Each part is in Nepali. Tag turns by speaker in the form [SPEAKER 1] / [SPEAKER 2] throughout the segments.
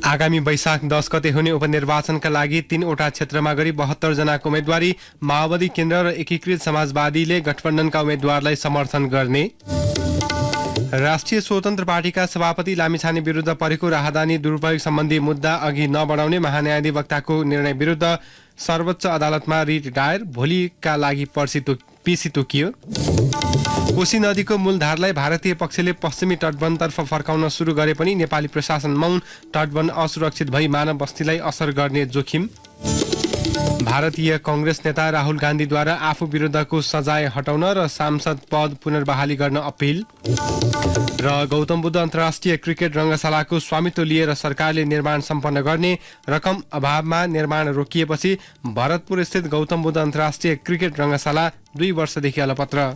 [SPEAKER 1] आगामी वैशाख 10 गते हुने उपनिर्वाचनका लागि 3वटा क्षेत्रमा गरी 72 जनाको उम्मेदवारी। माओवादी केन्द्र र एकीकृत समाजवादीले गठबन्धनका उम्मेदवारलाई समर्थन गर्ने। राष्ट्रिय स्वतन्त्र पार्टीका सभापति लामिछाने विरुद्ध परेको राहदानी दुरुपयोग सम्बन्धी मुद्दा अघि नबढाउने महान्यायाधिवक्ताको निर्णय विरुद्ध सर्वोच्च अदालतमा रिट दायर। भोलिका लागि पिसी तोकियो। कोशी नदीको मूलधारलाई भारतीय पक्षले पश्चिमी तटबन्धतर्फ फर्काउन सुरु गरे पनि नेपाली प्रशासन मौन। तटबन्ध असुरक्षित भई मानव बस्तीलाई असर गर्ने जोखिम। भारतीय कांग्रेस नेता राहुल गान्धीद्वारा आफू विरुद्धको सजाय हटाउन र सांसद पद पुनर्बहाली गर्न अपील। र गौतम बुद्ध अन्तर्राष्ट्रिय क्रिकेट रङ्गशालाको स्वामित्व लिएर सरकारले निर्माण सम्पन्न गर्ने। रकम अभावमा निर्माण रोकिएपछि भरतपुर स्थित गौतम बुद्ध अन्तर्राष्ट्रिय क्रिकेट रङ्गशाला 2 वर्षदेखि अलपत्र।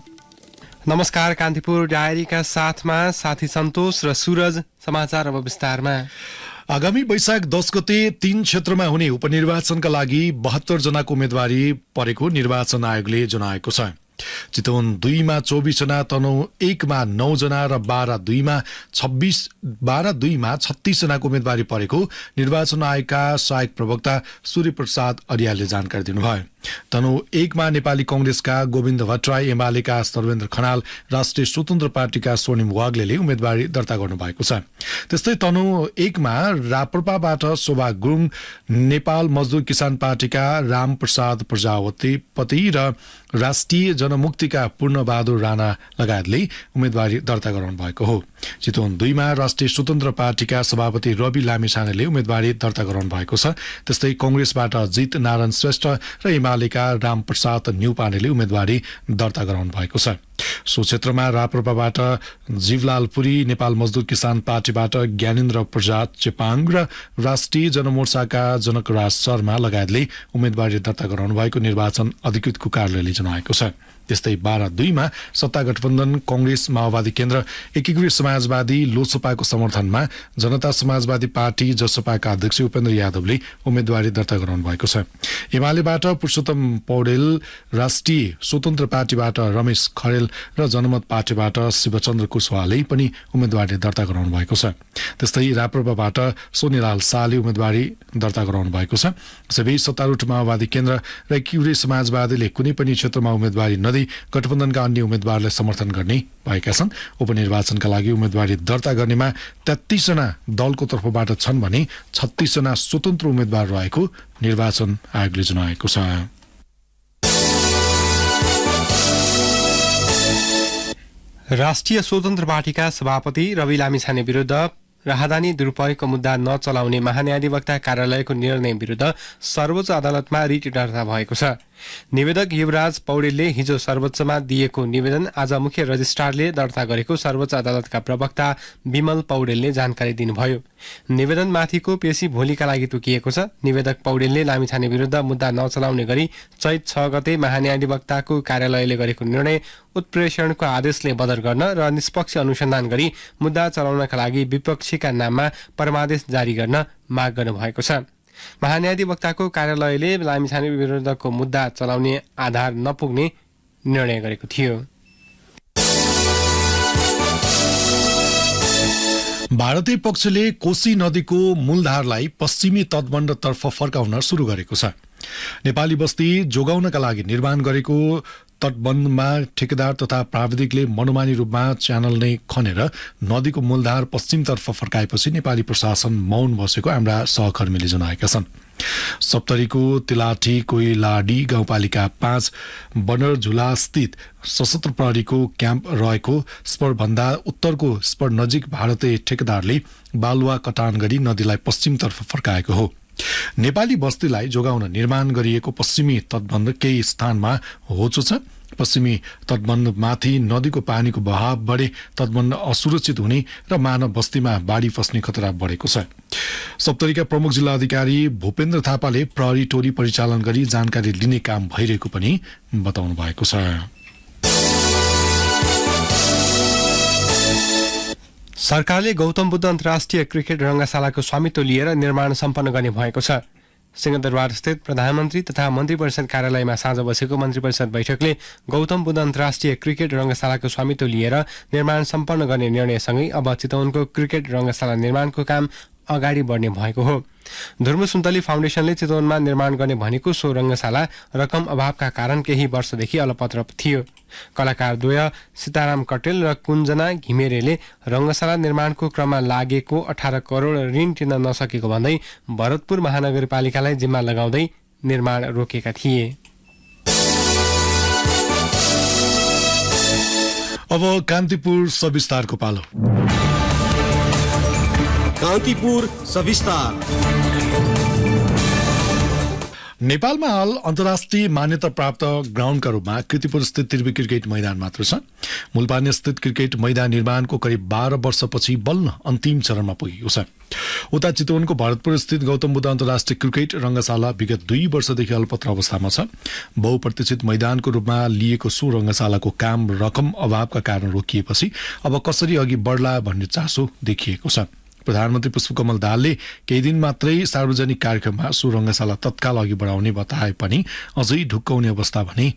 [SPEAKER 1] नमस्कार, कान्तिपुर डायरीका साथमा साथी सन्तोष र सूरज। समाचार अब विस्तारमा।
[SPEAKER 2] आगामी वैशाख 10 गते 3 क्षेत्रमा हुने उपनिर्वाचनका लागि 72 जनाको उम्मेदवारी परेको निर्वाचन आयोगले जनाएको छ। चितवन 2 मा 24 जना, तनहुँ 1 मा 9 जना र बारा 2 मा 36 जनाको उम्मेदवारी परेको निर्वाचन आयोगका सहायक प्रवक्ता सूर्यप्रसाद अर्यालले जानकारी दिनुभयो। तनहुँ 1 मा नेपाली कांग्रेसका गोविन्द भट्टराई, एमालेका सर्वेन्द्र खनाल, राष्ट्रिय स्वतन्त्र पार्टीका स्वर्णिम वाग्लेले उम्मेदवारी दर्ता गर्नुभएको छ। त्यस्तै तनहुँ 1 मा राप्रपाबाट शोभा गुरुङ, नेपाल मजदुर किसान पार्टीका रामप्रसाद प्रजापति र राष्ट्रिय जनमुक्तिका पूर्णबहादुर राणा लगायतले उम्मेदवारी दर्ता गराउनु भएको हो। चितवन 2 मा राष्ट्रिय स्वतन्त्र पार्टीका सभापति रवि लामिछानेले उम्मेदवारी दर्ता गराउनु भएको छ। त्यस्तै कांग्रेसबाट जित नारायण श्रेष्ठ र एमालेका रामप्रसाद न्युपानेले उम्मेदवारी दर्ता गराउनु भएको छ। सो क्षेत्रमा राप्रपाबाट जीवलाल पुरी, नेपाल मजदुर किसान पार्टीबाट ज्ञानेन्द्र प्रसाद चेपाङ र राष्ट्रिय जनमोर्चाका जनकराज शर्मा लगायतले उम्मेदवारी दर्ता गराउनु भएको निर्वाचन अधिकृतको कार्यालयले जनाएको छ। त्यस्तै बारा 2 मा सत्ता गठबन्धन कांग्रेस, माओवादी केन्द्र, एकीकृत समाजवादी लोकसभाको समर्थनमा जनता समाजवादी पार्टी जसपाका अध्यक्ष उपेन्द्र यादवले उम्मेदवारी दर्ता गराउनु भएको छ। एमालेबाट पुरुषोत्तम पौडेल, राष्ट्रिय स्वतन्त्र पार्टीबाट रमेश खरेल र जनमत पार्टीबाट शिवचन्द्र कुशवाहाले पनि उम्मेदवारी दर्ता गराउनु भएको छ। त्यस्तै राप्रपाबाट सोनिलाल शाहले उम्मेदवारी दर्ता गराउनु भएको छ। सबै सत्तारूढ माओवादी केन्द्र र एकीकृत समाजवादीले कुनै पनि क्षेत्रमा उम्मेदवारी नदिई गठबन्धनका अन्य उम्मेदवारलाई समर्थन गर्ने भएका छन्। उपनिर्वाचनका लागि उम्मेदवारी दर्ता गर्नेमा 33 जना दलको तर्फबाट छन् भने 36 जना स्वतन्त्र उम्मेदवार रहेको निर्वाचन आयोगले जनाएको छ।
[SPEAKER 1] राष्ट्रिय स्वतन्त्र पार्टीका सभापति रवि लामिछाने विरुद्ध राहदानी दुरुपयोगको मुद्दा नचलाउने महान्यायाधिवक्ता कार्यालयको निर्णय विरुद्ध सर्वोच्च अदालतमा रिट दर्ता भएको छ। निवेदक युवराज पौडेलले हिजो सर्वोच्चमा दिएको निवेदन आज मुख्य रजिस्ट्रारले दर्ता गरेको सर्वोच्च अदालतका प्रवक्ता विमल पौडेलले जानकारी दिनुभयो। निवेदनमाथिको पेशी भोलिका लागि तोकिएको छ। निवेदक पौडेलले लामिछाने विरुद्ध मुद्दा नचलाउने गरी चैत 6 गते महान्यायाधिवक्ताको कार्यालयले गरेको निर्णय उत्प्रेषणको आदेशले बदर गर्न र निष्पक्ष अनुसन्धान गरी मुद्दा चलाउनका लागि विपक्षीका नाममा परमादेश जारी गर्न माग गर्नुभएको छ। महान्यायाधिवक्ताको कार्यालयले लामिछाने विरुद्धको मुद्दा चलाउने आधार नपुग्ने निर्णय गरेको थियो।
[SPEAKER 2] भारतीय पक्षले कोशी नदीको मूलधारलाई पश्चिमी तटबन्धतर्फ फर्काउन सुरु गरेको छ। नेपाली बस्ती जोगाउनका लागि निर्माण गरेको तटबन्धमा ठेकेदार तथा प्राविधिकले मनोमानी रूपमा च्यानल नै खनेर नदीको मूलधार पश्चिमतर्फ फर्काएपछि नेपाली प्रशासन मौन बसेको हाम्रा सहकर्मीले जनाएका छन्। सप्तरीको तिलाठी कोइलाडी गाउँपालिका 5 बनरझुला स्थित सशस्त्र प्रहरीको क्याम्प रहेको स्परभन्दा उत्तरको स्पर नजिक भारतीय ठेकेदारले बालुवा कटान गरी नदीलाई पश्चिमतर्फ फर्काएको हो। नेपाली बस्तीलाई जोगाउन निर्माण गरिएको पश्चिमी तटबन्ध केही स्थानमा होचो छ। पश्चिमी तटबन्धमाथि नदीको पानीको बहाव बढे तटबन्ध असुरक्षित हुने र मानव बस्तीमा बाढी फस्ने खतरा बढेको छ। सप्तरीका प्रमुख जिल्ला अधिकारी भूपेन्द्र थापाले प्रहरी टोली परिचालन गरी जानकारी लिने काम भइरहेको पनि बताउनु भएको छ।
[SPEAKER 1] सरकारले गौतम बुद्ध अन्तर्राष्ट्रिय क्रिकेट रङ्गशालाको स्वामित्व लिएर निर्माण सम्पन्न गर्ने भएको छ। सिंहदरबार स्थित प्रधानमन्त्री तथा मन्त्री परिषद कार्यालयमा साँझ बसेको मन्त्री परिषद बैठकले गौतम बुद्ध अन्तर्राष्ट्रिय क्रिकेट रङ्गशालाको स्वामित्व लिएर निर्माण सम्पन्न गर्ने निर्णयसँगै अब चितवनको क्रिकेट रङ्गशाला निर्माणको काम अगाडि बढ्ने भएको हो। धुर्मु सुन्तली फाउन्डेसनले चितवनमा निर्माण गर्ने भनेको सो रङ्गशाला रकम अभावका कारण केही वर्षदेखि अलपत्र थियो। कलाकारद्वय सीताराम कटेल र कुञ्जना घिमिरेले रङ्गशाला निर्माणको क्रममा लागेको 18 करोड ऋण तिर्न नसकेको भन्दै भरतपुर महानगरपालिकालाई जिम्मा लगाउँदै निर्माण रोकेका थिए।
[SPEAKER 2] अब कान्तिपुर सविस्तारको पालो।
[SPEAKER 3] कान्तिपुर सविस्तार।
[SPEAKER 2] नेपालमा हाल अन्तर्राष्ट्रिय मान्यता प्राप्त ग्राउन्डका रूपमा कीर्तिपुर स्थित त्रिवी क्रिकेट मैदान मात्र छ। मुलपानी स्थित क्रिकेट मैदान निर्माणको करिब 12 वर्षपछि बल्ल अन्तिम चरणमा पुगेको छ। उता चितवनको भरतपुर स्थित गौतम बुद्ध अन्तर्राष्ट्रिय क्रिकेट रङ्गशाला विगत 2 वर्षदेखि अल्पत्र अवस्थामा छ। बहुप्रतिष्ठित मैदानको रूपमा लिएको सो रङ्गशालाको काम रकम अभावका कारण रोकिएपछि अब कसरी अघि बढ्ला भन्ने चासो देखिएको छ। प्रधानमन्त्री पुष्पकमल दाहालले केही दिन मात्रै सार्वजनिक कार्यक्रममा सो रङ्गशाला तत्काल अघि बढाउने बताए पनि अझै ढुक्काउने अवस्था भने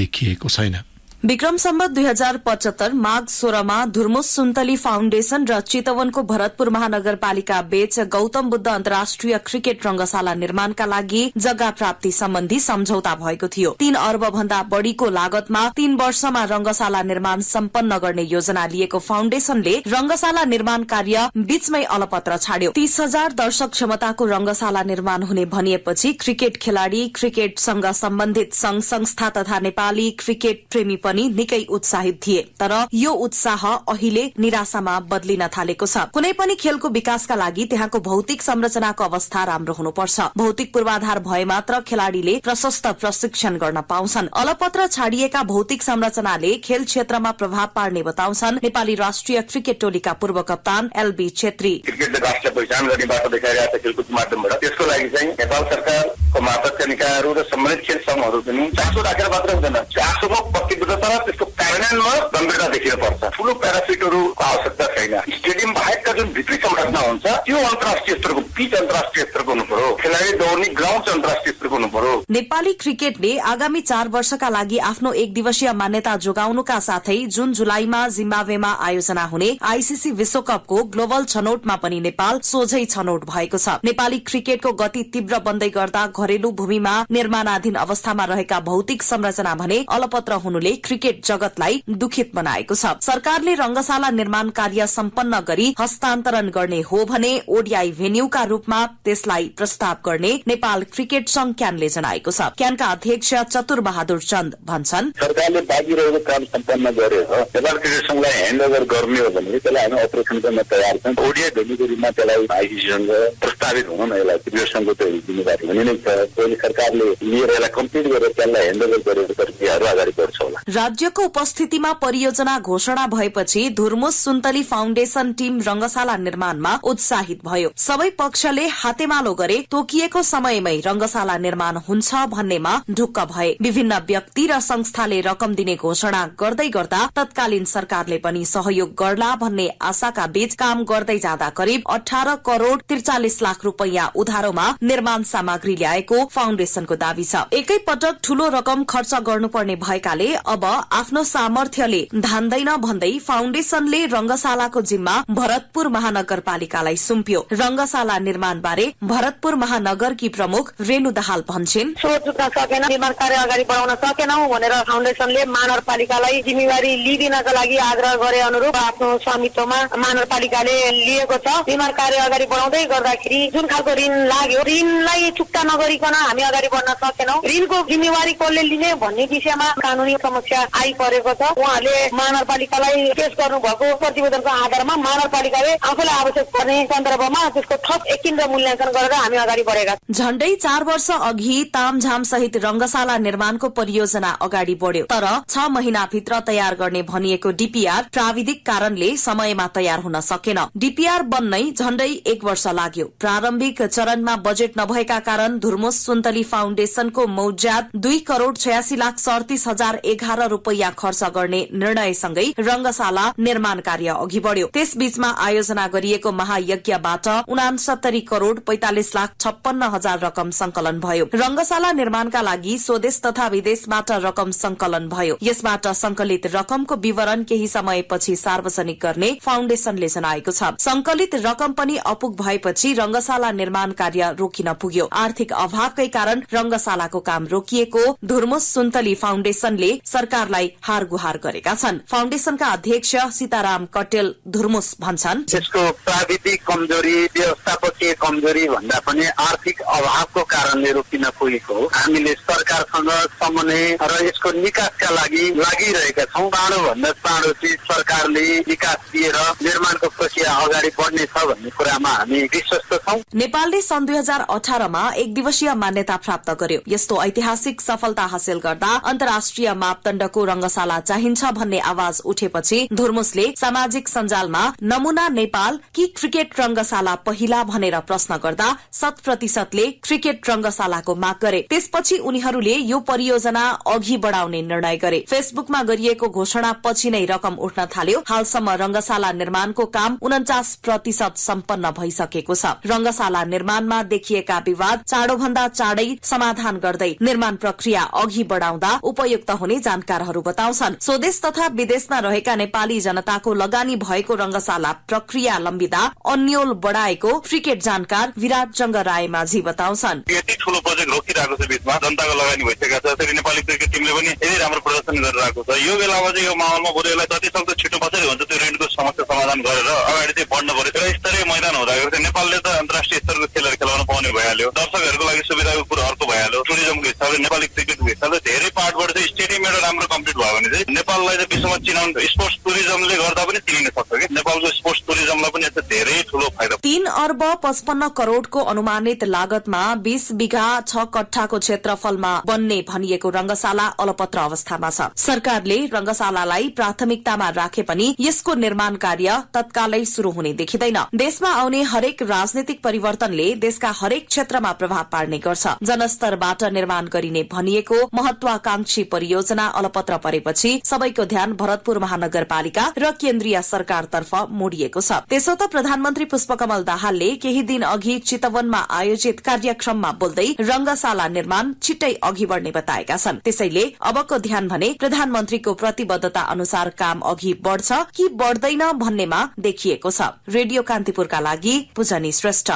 [SPEAKER 2] देखिएको छैन।
[SPEAKER 4] विक्रम सम्वत 2075 माघ 16 मा धुर्मुस सुन्तली फाउन्डेशन र चितवनको भरतपुर महानगरपालिका बीच गौतम बुद्ध अन्तर्राष्ट्रिय क्रिकेट रंगशाला निर्माणका लागि जग्गा प्राप्ति सम्बन्धी सम्झौता भएको थियो। 3 अर्ब भन्दा बढ़ीको लागतमा 3 वर्षमा रंगशाला निर्माण सम्पन्न गर्ने योजना लिएको फाउन्डेशनले रंगशाला निर्माण कार्य बीचमै अलपत्र छाड्यो। 30,000 दर्शक क्षमताको रंगशाला निर्माण हुने भनिएपछि क्रिकेट खेलाड़ी, क्रिकेटसँग सम्बन्धित संघ संस्था तथा नेपाली क्रिकेट प्रेमी पनि निकै उत्साहित थिए। तर यो उत्साह अहिले निराशामा बदलिन थालेको छ। कुनै पनि खेलको विकासका लागि त्यहाँको भौतिक संरचनाको अवस्था राम्रो हुनुपर्छ। भौतिक पूर्वाधार भए मात्र खेलाड़ीले प्रशस्त प्रशिक्षण गर्न पाउँछन्। अलपत्र छाडिएका भौतिक संरचनाले खेल क्षेत्रमा प्रभाव पार्ने बताउँछन् नेपाली राष्ट्रिय क्रिकेट टोलीका पूर्व कप्तान एलबी छेत्री।
[SPEAKER 5] क्रिकेटले राष्ट्रिय पहिचान गर्ने बाटो देखाइरहेको छ खेलकुद माध्यमबाट। त्यसको लागि चाहिँ नेपाल सरकारको मातहतका निकायहरू र सम्बन्धित खेल संघहरू पनि चासो राखेर मात्र हुँदैन, चासोमा प्रतिबद्धता त्यसको कार्यान्वयनमा गम्भीरता देखिन पर्छ। ठूलो प्यारासिटहरूको आवश्यकता छैन। स्टेडियम बाहेकका जुन भित्री संरचना हुन्छ त्यो अन्तर्राष्ट्रिय स्तरको, पिच अन्तर्राष्ट्रिय स्तरको हुनु पर्यो। खेलाडी दौड्ने ग्राउन्ड अन्तर्राष्ट्रिय स्तरको हुनु पर्यो।
[SPEAKER 4] नेपाली क्रिकेटले आगामी 4 वर्षका लागि आफ्नो एक दिवसीय मान्यता जोगाउनुका साथै जुन जुलाईमा जिम्बाब्वेमा आयोजना हुने आईसीसी विश्वकपको ग्लोबल छनौटमा पनि नेपाल सोझै छनौट भएको छ। नेपाली क्रिकेटको गति तीव्र बन्दै गर्दा घरेलु भूमिमा निर्माणाधीन अवस्थामा रहेका भौतिक संरचना भने अलपत्र हुनुले क्रिकेट जगतलाई दुखित बनाएको छ। सरकारले रंगशाला निर्माण कार्य सम्पन्न गरी हस्तान्तरण गर्ने हो भने ओडीआई भेन्यूका रूपमा त्यसलाई प्रस्ताव गर्ने नेपाल क्रिकेट संघ क्यानले जनाएको छ। क्यानका अध्यक्ष चतुर बहादुर चन्द भन्छन्,
[SPEAKER 5] सरकारले बाँकी रहेको काम सम्पन्न गरेर नेपाल क्रिकेट संघलाई ह्यान्डओभर गर्ने हो भने त्यसलाई हामी अपरेसन गर्न तयार छौँ। ओडीआई भेन्यूको रूपमा त्यसलाई आईसीसीसँग प्रस्तावित हुन यसलाई क्रिकेट संघको चाहिँ जिम्मेवारी हुने नै छ। पहिले सरकारले लिएर यसलाई कम्प्लिट गरेर त्यसलाई ह्यान्डओभर गरेर प्रक्रियाहरू अगाडि बढ्छ होला।
[SPEAKER 4] राज्यको उपस्थितिमा परियोजना घोषणा भएपछि धुर्मुस सुन्तली फाउन्डेशन टीम रंगशाला निर्माणमा उत्साहित भयो। सबै पक्षले हातेमालो गरे। तोकिएको समयमै रंगशाला निर्माण हुन्छ भन्नेमा ढुक्क भए। विभिन्न व्यक्ति र संस्थाले रकम दिने घोषणा गर्दै गर्दा तत्कालीन सरकारले पनि सहयोग गर्ला भन्ने आशाका बीच काम गर्दै जाँदा करिब 18 करोड़ 43 लाख रुपैयाँ उधारोमा निर्माण सामग्री ल्याएको फाउन्डेशनको दावी छ। एकै पटक ठूलो रकम खर्च गर्नुपर्ने भएकाले अब आफ्नो सामर्थ्यले धान्दैन भन्दै फाउन्डेशनले रंगशालाको जिम्मा भरतपुर महानगरपालिकालाई सुम्प्यो। रंगशाला निर्माण बारे भरतपुर महानगरकी प्रमुख रेणु दाहाल भन्छन्,
[SPEAKER 6] सोच जुट्न सकेन, निर्माण कार्य अगाडि बढाउन सकेनौ भनेर फाउन्डेशनले महानगरपालिकालाई जिम्मेवारी लिदिनका लागि आग्रह गरे अनुरूप आफ्नो स्वामित्वमा महानगरपालिकाले लिएको छ। निर्माण कार्य अगाडि बढाउँदै गर्दाखेरि जुन खालको ऋण लाग्यो, ऋणलाई चुक्ता नगरिकन हामी अगाडि बढ्न सकेनौ। ऋणको जिम्मेवारी कसले लिने भन्ने विषयमा कानूनी समस्या आइपरेको छ। उहाँले महानगरपालिकालाई पेश गर्नुभएको प्रतिवेदनको आधारमा महानगरपालिकाले आफूलाई आवश्यक पर्ने सन्दर्भमा त्यसको थप एकिन्द्र मूल्याङ्कन गरेर हामी अगाडि बढेका छौं।
[SPEAKER 4] झण्डै 4 वर्ष अघि तामझाम सहित रंगशाला निर्माणको परियोजना अगाडि बढ्यो। तर 6 महिनाभित्र तयार गर्ने भनिएको डीपीआर प्राविधिक कारणले समयमा तयार हुन सकेन। डीपीआर बन्नै झण्डै 1 वर्ष लाग्यो। प्रारम्भिक चरणमा बजेट नभएका कारण धुर्मुस सुन्तली फाउन्डेशनको मौज्यात 2 करोड़ 86 लाख 37 हजार 11 रुपैयाँ खर्च खर्च गर्ने निर्णयसँगै रंगशाला निर्माण कार्य अघि बढ़्यो। त्यसबीचमा आयोजना गरिएको महायज्ञबाट 69 करोड़ 45 लाख 56 हजार रकम संकलन भयो। रंगशाला निर्माणका लागि स्वदेश तथा विदेशबाट रकम संकलन भयो। यसबाट संकलित रकमको विवरण केही समयपछि सार्वजनिक गर्ने फाउन्डेशनले जनाएको छ। संकलित रकम पनि अपुग भएपछि रंगशाला निर्माण कार्य रोकिन पुग्यो। आर्थिक अभावकै कारण रंगशालाको काम रोकिएको धुर्मुस सुन्तली फाउन्डेशनले सरकारलाई हारगुहार गरेका छन्। फाउन्डेशनका अध्यक्ष सीताराम कटेल धुर्मुस भन्छन्,
[SPEAKER 5] यसको प्राविधिक कमजोरी, व्यवस्थापकीय कमजोरी भन्दा पनि आर्थिक अभावको कारणले रोकिन पुगेको हो। हामीले सरकारसँग समन्वय र यसको निकासका लागि लागिरहेका छौं। चाँडोभन्दा चाँडो चाहिँ सरकारले निकास दिएर निर्माणको प्रक्रिया अगाडि बढ्नेछ भन्ने कुरामा हामी विश्वस्त छौं।
[SPEAKER 4] नेपालले सन् 2018 मा एक दिवसीय मान्यता प्राप्त गर्यो। यस्तो ऐतिहासिक सफलता हासिल गर्दा अन्तर्राष्ट्रिय मापदण्डको रंगशाला चाहिन्छ भन्ने आवाज उठेपछि धुर्मुसले सामाजिक सञ्जालमा नमूना नेपाल कि क्रिकेट रंगशाला पहिला भनेर प्रश्न गर्दा 100%ले क्रिकेट रंगशालाको माग गरे। त्यसपछि उनीहरूले यो परियोजना अघि बढ़ाउने निर्णय गरे। फेसबुकमा गरिएको घोषणा पछि नै रकम उठ्न थाल्यो। हालसम्म रंगशाला निर्माणको काम 49% सम्पन्न भइसकेको छ। रंगशाला निर्माणमा देखिएका विवाद चाँडोभन्दा चाँडै समाधान गर्दै निर्माण प्रक्रिया अघि बढ़ाउँदा उपयुक्त हुने जानकारहरू बताउँछन्। स्वदेश तथा विदेशमा रहेका नेपाली जनताको लगानी भएको रंगशाला प्रक्रिया लम्बिदा अन्यल बढ़ाएको क्रिकेट जानकार विराट जंग राय माझी बताउँछन्।
[SPEAKER 5] यति ठूलो प्रोजेक्ट रोकिरहेको छ, बीचमा जनताको लगानी भइसकेको छ। फेरि नेपाली क्रिकेट टिमले पनि यति राम्रो प्रदर्शन गरिरहेको छ। यो बेलामा चाहिँ यो माहौलमा बरु यसलाई जति सक्दो छिटो कसरी हुन्छ त्यो ऋणको समस्या समाधान गरेर अगाडि चाहिँ बढ्न पर्यो। एउटा स्तरीय मैदान हुँदाखेरि चाहिँ नेपालले त अन्तर्राष्ट्रिय स्तरको खेलहरू खेलाउन पाउने भइहाल्यो। दर्शकहरूको लागि सुविधाको कुरा अर्को भइहाल्यो। टुरिज्मको हिसाबले नेपाली क्रिकेटको हिसाबले धेरै पार्टबाट चाहिँ स्टेडियम एउटा राम्रो कम्प्लिट भयो भने चाहिँ नेपाललाई चाहिँ विश्वमा चिनाउनु स्पोर्ट्स टुरिज्मले गर्दा पनि चिनिन सक्छ कि नेपालको स्पोर्ट्स टुरिज्मलाई पनि यस्तो धेरै ठूलो फाइदा।
[SPEAKER 4] 3 अर्ब 55 करोड़को अनुमानित लागतमा 20 बिघा 6 कट्ठाको क्षेत्रफलमा बन्ने भनिएको रंगशाला अलपत्र अवस्थामा छ। सरकारले रंगशालालाई प्राथमिकतामा राखे पनि यसको निर्माण कार्य तत्कालै शुरू हुने देखिँदैन। देशमा आउने हरेक राजनीतिक परिवर्तनले देशका हरेक क्षेत्रमा प्रभाव पार्ने गर्छ। जनस्तरबाट निर्माण गरिने भनिएको महत्वाकांक्षी परियोजना अलपत्र परेपछि सबैको ध्यान भरतपुर महानगरपालिका र केन्द्रीय सरकारतर्फ मोडिएको छ। त्यसो त प्रधानमन्त्री पुष्पकमल दाहालले केही दिन अघि चितवनमा आयोजित कार्यक्रममा बोल्दै रंगशाला निर्माण छिट्टै अघि बढ़ने बताएका छन्। त्यसैले अबको ध्यान भने प्रधानमन्त्रीको प्रतिबद्धता अनुसार काम अघि बढ़छ कि बढ़दैन भन्नेमा देखिएको छ। रेडियो कान्तिपुरका लागि पूजनी श्रेष्ठ।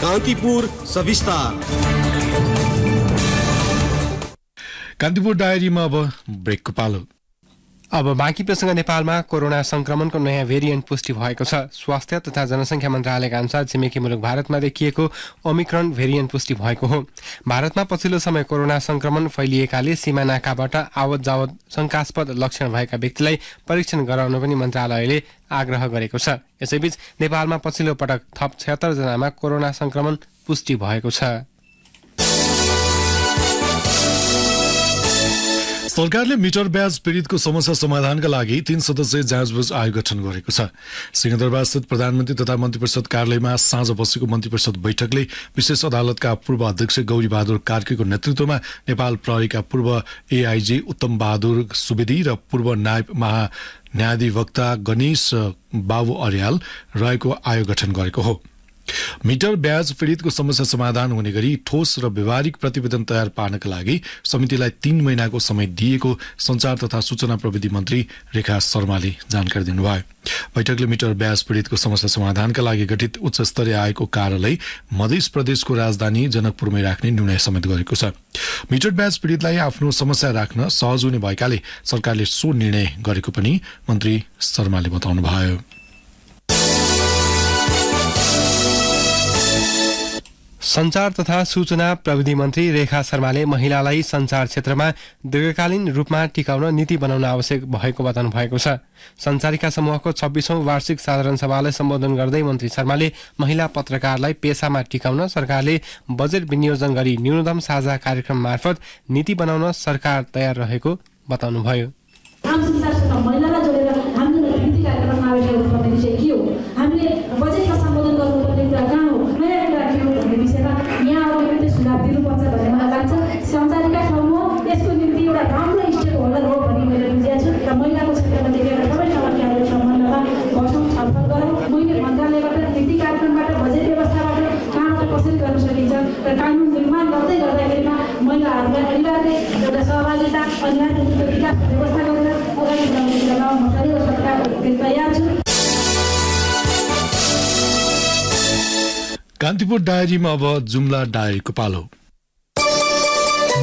[SPEAKER 3] कान्तिपुर सविस्तार।
[SPEAKER 2] कान्तिपुर डायरीमा अब ब्रेकको पालो।
[SPEAKER 1] अब बाँकी प्रसंग। नेपालमा कोरोना संक्रमणको नयाँ भेरिएन्ट पुष्टि भएको छ। स्वास्थ्य तथा जनसंख्या मन्त्रालयका अनुसार छिमेकी मुलुक भारतमा देखिएको ओमिक्रोन भेरिएन्ट पुष्टि भएको हो। भारतमा पछिल्लो समय कोरोना संक्रमण फैलिएकाले सीमा नाकाबाट आवत जावत शंकास्पद लक्षण भएका व्यक्तिलाई परीक्षण गराउन पनि मन्त्रालयले आग्रह गरेको छ। यसैबीच नेपालमा पछिल्लो पटक थप 76 जनामा कोरोना संक्रमण पुष्टि भएको छ।
[SPEAKER 2] सरकारले मिटर ब्याज पीड़ितको समस्या समाधानका लागि 3 सदस्यीय जाँचबुझ आयोग गठन गरेको छ। सिंहदरबारस्थित प्रधानमन्त्री तथा मन्त्री परिषद कार्यालयमा साँझ बसेको मन्त्री परिषद बैठकले विशेष अदालतका पूर्व अध्यक्ष गौरी बहादुर कार्कीको नेतृत्वमा नेपाल प्रहरीका पूर्व एआईजी उत्तम बहादुर सुवेदी र पूर्व नायब महान्यायाधिवक्ता गणेश बाबु अर्याल रहेको आयोग गठन गरेको हो। मिटर ब्याज पीड़ितको समस्या समाधान हुने गरी ठोस र व्यवहारिक प्रतिवेदन तयार पार्नका लागि समितिलाई 3 महिनाको समय दिएको संचार तथा सूचना प्रविधि मन्त्री रेखा शर्माले जानकारी दिनुभयो। बैठकले मिटर ब्याज पीड़ितको समस्या समाधानका लागि गठित उच्च स्तरीय आयोगको कार्यालय मध्य प्रदेशको राजधानी जनकपुरमै राख्ने निर्णय समेत गरेको छ। मिटर ब्याज पीड़ितलाई आफ्नो समस्या राख्न सहज हुने भएकाले सरकारले सो निर्णय गरेको पनि मन्त्री शर्माले बताउनुभयो।
[SPEAKER 1] संचार तथा सूचना प्रविधि मन्त्री रेखा शर्माले महिलालाई संचार क्षेत्रमा दीर्घकालीन रूपमा टिकाउन नीति बनाउन आवश्यक भएको बताउनु भएको छ। संचारिका समूहको 26औं वार्षिक साधारण सभालाई सम्बोधन गर्दै मन्त्री शर्माले महिला पत्रकारलाई पेसामा टिकाउन सरकारले बजेट विनियोजन गरी न्यूनतम साझा कार्यक्रम मार्फत नीति बनाउन सरकार तयार रहेको बताउनुभयो।
[SPEAKER 7] संचारिका समूह यसको निम्ति एउटा लागि तयार छु।
[SPEAKER 2] कान्तिपुर डायरीमा अब जुम्ला डायरीको पालो।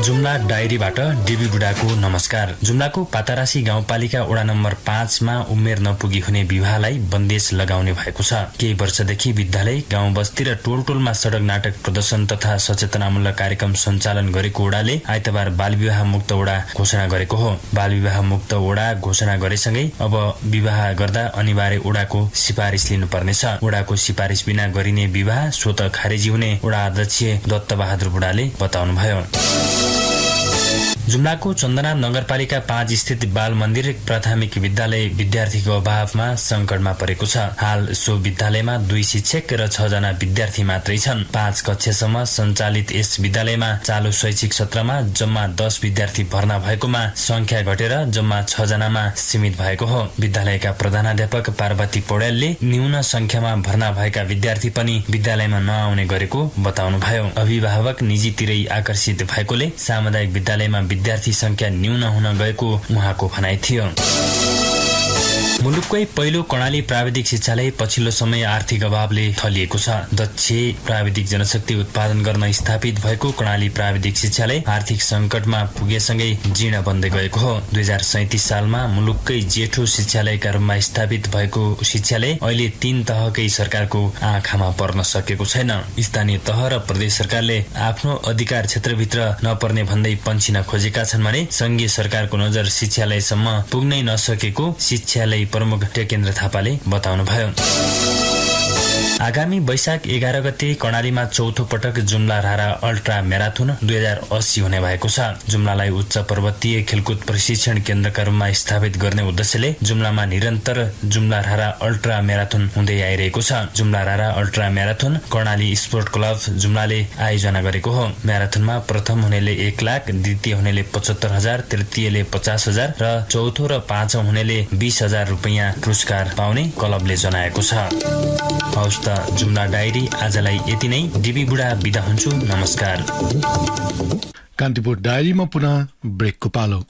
[SPEAKER 8] जुम्ला डायरीबाट डिबी बुढाको नमस्कार। जुम्लाको पातारासी गाउँपालिका वडा नम्बर 5 मा उमेर नपुगी हुने विवाहलाई बन्देज लगाउने भएको छ। केही वर्षदेखि विद्यालय, गाउँ बस्ती र टोल टोलमा सडक नाटक प्रदर्शन तथा सचेतनामूलक कार्यक्रम सञ्चालन गरेको वडाले आइतबार बाल विवाह मुक्त वडा घोषणा गरेको हो। बाल विवाह मुक्त वडा घोषणा गरेसँगै अब विवाह गर्दा अनिवार्य वडाको सिफारिस लिनुपर्नेछ। वडाको सिफारिस बिना गरिने विवाह स्वत खारेजी हुने वडा अध्यक्ष दत्त बहादुर बुढाले बताउनुभयो। जुम्लाको चन्दना नगरपालिका 5 स्थित बाल मन्दिर प्राथमिक विद्यालय विद्यार्थीको अभावमा संकटमा परेको छ। हाल सो विद्यालयमा 2 शिक्षक र 6 जना विद्यार्थी मात्रै छन्। 5 कक्षासम्म सञ्चालित यस विद्यालयमा चालु शैक्षिक सत्रमा जम्मा 10 विद्यार्थी भर्ना भएकोमा संख्या घटेर जम्मा 6 जनामा सीमित भएको हो। विद्यालयका प्रधानाध्यापक पार्वती पौडेलले न्यून संख्यामा भर्ना भएका विद्यार्थी पनि विद्यालयमा नआउने गरेको बताउनुभयो। अभिभावक निजीतिरै आकर्षित भएकोले सामुदायिक विद्यालयमा विद्यार्थी संख्या न्यून हुन गएको उहाँको भनाइ थियो। मुलुककै पहिलो कर्णाली प्राविधिक शिक्षालय पछिल्लो समय आर्थिक अभावले थलिएको छ। दक्ष प्राविधिक जनशक्ति उत्पादन गर्न स्थापित भएको कर्णाली प्राविधिक शिक्षालय आर्थिक संकटमा पुगेसँगै जीर्ण बन्दै गएको हो। 2037 सालमा मुलुककै जेठो शिक्षालयका रूपमा स्थापित भएको शिक्षालय अहिले 3 तहकै सरकारको आँखामा पर्न सकेको छैन। स्थानीय तह र प्रदेश सरकारले आफ्नो अधिकार क्षेत्रभित्र नपर्ने भन्दै पन्छिन खोजेका छन् भने संघीय सरकारको नजर शिक्षालयसम्म पुग्नै नसकेको शिक्षालय प्रमुख टेकेन्द्र थापाले बताउनुभयो। आगामी वैशाख 11 गते कर्णालीमा चौथो पटक जुम्ला रारा अल्ट्रा म्याराथन 2080 हुने भएको छ। जुम्लालाई उच्च पर्वतीय खेलकुद प्रशिक्षण केन्द्रका रूपमा स्थापित गर्ने उद्देश्यले जुम्लामा निरन्तर जुम्ला रारा अल्ट्रा म्याराथन हुँदै आइरहेको छ। Jumla Rara ultra marathon Karnali sport club जुम्लाले आयोजना गरेको हो। म्याराथनमा प्रथम हुनेले 1 लाख, द्वितीय हुनेले 75,000, तृतीयले 50,000 र चौथो र पाँचौं हुनेले 20,000 रुपैयाँ पुरस्कार पाउने क्लबले जनाएको छ। जुम्ला डायरी आजलाई यति नै। डिबी बुढा बिदा हुन्छु, नमस्कार।
[SPEAKER 2] कान्तिपुर डायरीमा पुनः ब्रेकको पालो।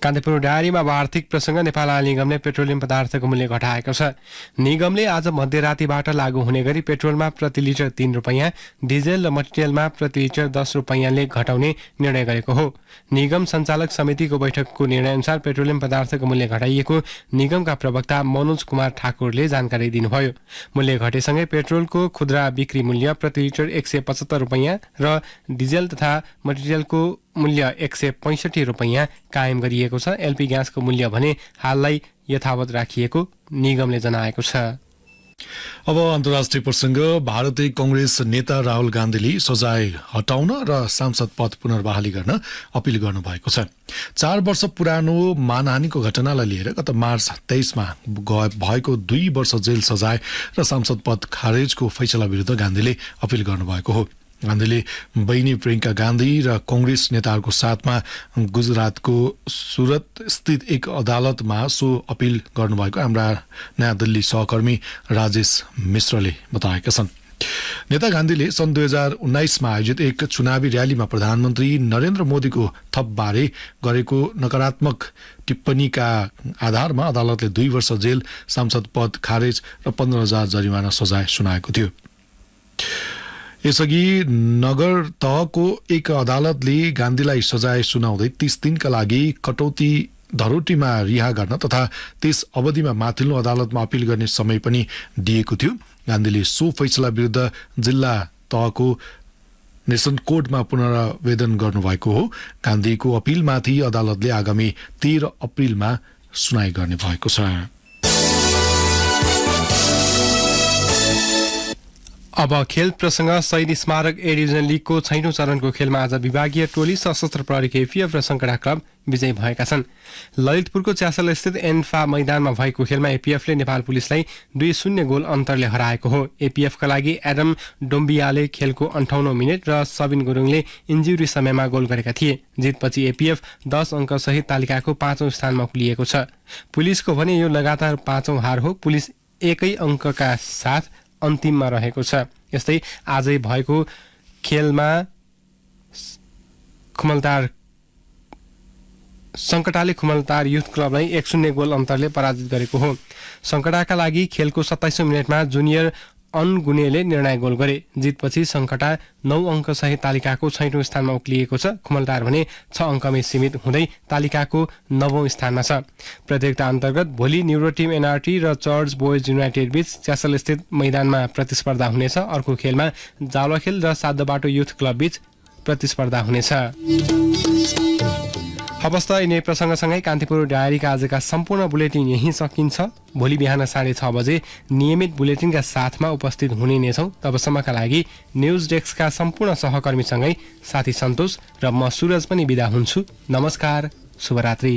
[SPEAKER 1] कान्तिपुर डायरीमा अब आर्थिक प्रसङ्ग। नेपाल आयल निगमले पेट्रोलियम पदार्थको मूल्य घटाएको छ। निगमले आज मध्यरातीबाट लागू हुने गरी पेट्रोलमा प्रति लिटर 3 रुपैयाँ, डिजेल र मटेरियलमा प्रति लिटर 10 रुपैयाँले घटाउने निर्णय गरेको हो। निगम सञ्चालक समितिको बैठकको निर्णयअनुसार पेट्रोलियम पदार्थको मूल्य घटाइएको निगमका प्रवक्ता मनोज कुमार ठाकुरले जानकारी दिनुभयो। मूल्य घटेसँगै पेट्रोलको खुद्रा बिक्री मूल्य प्रति लिटर 175 रुपैयाँ र डिजेल तथा मटेरियलको मूल्य 165 रुपैयाँ कायम गरिएको छ। एलपी ग्यासको मूल्य भने हाललाई यथावत राखिएको निगमले जनाएको छ।
[SPEAKER 2] अब अन्तर्राष्ट्रिय प्रसङ्ग। भारतीय कांग्रेस नेता राहुल गान्धीले सजाय हटाउन र सांसद पद पुनर्बहाली गर्न अपिल गर्नुभएको छ। 4 वर्ष पुरानो मानहानिको घटनालाई लिएर गत मार्च 23 मा भएको 2 वर्ष जेल सजाय र सांसद पद खारेजको फैसला विरुद्ध गान्धीले अपिल गर्नुभएको हो। गान्धीले बहिनी प्रियंका गान्धी र कांग्रेस नेताहरूको साथमा गुजरातको सुरत स्थित एक अदालतमा सो अपिल गर्नुभएको हाम्रा नयाँ दिल्ली सहकर्मी राजेश मिश्रले बताएका छन्। नेता गान्धीले सन् 2019 मा आयोजित एक चुनावी र्यालीमा प्रधानमन्त्री नरेन्द्र मोदीको थपबारे गरेको नकारात्मक टिप्पणीका आधारमा अदालतले 2 वर्ष जेल, सांसद पद खारेज र 15,000 जरिवाना सजाय सुनाएको थियो। यसअघि नगर तहको एक अदालतले गान्धीलाई सजाय सुनाउँदै 30 दिनका लागि कटौती धरोटीमा रिहा गर्न तथा त्यस अवधिमा माथिल्लो अदालतमा अपिल गर्ने समय पनि दिएको थियो। गान्धीले सो फैसला विरुद्ध जिल्ला तहको नेसन कोर्टमा पुनरावेदन गर्नुभएको हो। गान्धीको अपिलमाथि अदालतले आगामी 13 अप्रिलमा सुनाई गर्ने भएको छ।
[SPEAKER 1] अब खेल प्रसङ्ग। शहीद स्मारक ए डिभिजन लिगको 6औं चरणको खेलमा आज विभागीय टोली सशस्त्र प्रहरी एपीएफ र सङ्कटा क्लब विजयी भएका छन्। ललितपुरको च्यासल स्थित एन्फा मैदानमा भएको खेलमा एपीएफले नेपाल पुलिसलाई 2-0 गोल अन्तरले हराएको हो। एपीएफका लागि एडम डोम्बियाले खेलको 58औं मिनेट र सबिन गुरुङले इन्जुरी समयमा गोल गरेका थिए। जितपछि एपीएफ 10 अङ्क सहित तालिकाको 5औं स्थानमा खुलिएको छ। पुलिसको भने यो लगातार 5औं हार हो। पुलिस 1 अङ्कका साथ अन्तिममा रहेको छ। यस्तै आजै भएको खेलमा खुमलतार सङ्कटाले खुमलटार युथ क्लबलाई 1-0 गोल अन्तरले पराजित गरेको हो। सङ्कटाका लागि खेलको 27औं मिनेटमा जुनियर अनगुनेले निर्णायक गोल गरे। जितपछि सङ्कटा 9 अङ्कसहित तालिकाको 6औं स्थानमा उक्लिएको छ। खुमलटार भने 6 अङ्कमै सीमित हुँदै तालिकाको 9औं स्थानमा छ। प्रतियोगिता अन्तर्गत भोलि न्युरो टिम एनआरटी र चर्च बोयज युनाइटेड बीच च्यासल स्थित मैदानमा प्रतिस्पर्धा हुनेछ। अर्को खेलमा जावलाखेल र साद्दोबाटो युथ क्लब बीच प्रतिस्पर्धा हुनेछ। हवस् त यिनै प्रसङ्गसँगै कान्तिपुर डायरीका आजका सम्पूर्ण बुलेटिन यही सकिन्छ। भोलि बिहान 6:30 बजे नियमित बुलेटिनका साथमा उपस्थित हुने नै छौँ। तबसम्मका लागि न्युज डेस्कका सम्पूर्ण सहकर्मीसँगै साथी सन्तोष र म सुरज पनि बिदा हुन्छु। नमस्कार, शुभरात्रि।